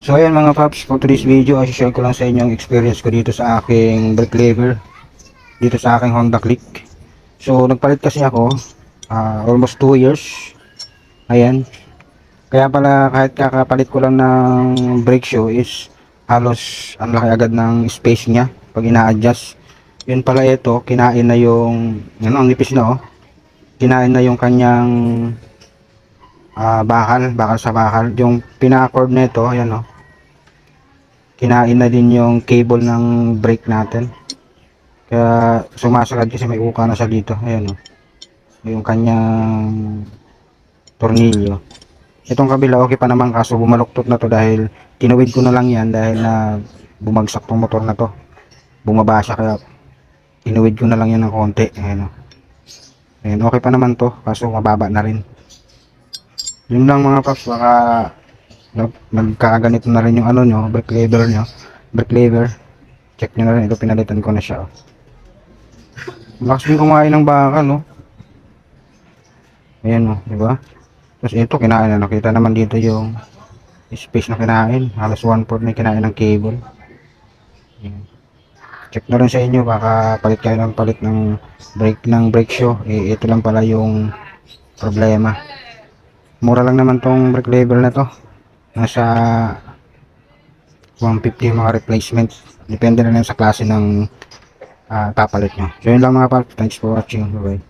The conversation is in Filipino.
So ayan mga paps, for today's video, i-share ko lang sa inyo ang experience ko dito sa aking brake lever, dito sa aking Honda Click. So nagpalit kasi ako, almost 2 years. Ayan. Kaya pala kahit kakapalit ko lang ng brake shoe is halos ang laki agad ng space niya pag ina-adjust. Yun pala ito, kinain na yung, ano, ang nipis na oh. Kinain na yung kanyang bakal sa bakal. Yung pinaka-cord na ito, ayan oh. Kinain na din yung cable ng brake natin, kaya sumasagad kasi may uka na siya dito. Ayan o, yung kanyang tornilyo. Itong kabila okay pa naman, kaso bumaluktot na to dahil tinuwid ko na lang yan dahil na bumagsak tong motor na to, bumaba siya, kaya tinuwid ko na lang yan ng konti. Ayan o, ayan, okay pa naman to kaso mababa na rin. Yun lang mga paps, baka nagkakaganito na rin yung ano nyo, brake lever. Check nyo na rin, ito pinalitan ko na siya oh. Malakas din kumain ng bakal no. Ayan oh, di ba? Tapos ito kinain na, nakita naman dito yung space na kinain, halos 1/4 na kinain ng cable. Ayan. Check na rin sa inyo, baka palit kayo ng palit ng brake shoe, ito lang pala yung problema. Mura lang naman tong brake lever na to, nasa 150 yung mga replacement, depende na lang sa klase ng papalit nyo. So yun lang mga pal, thanks for watching, bye bye.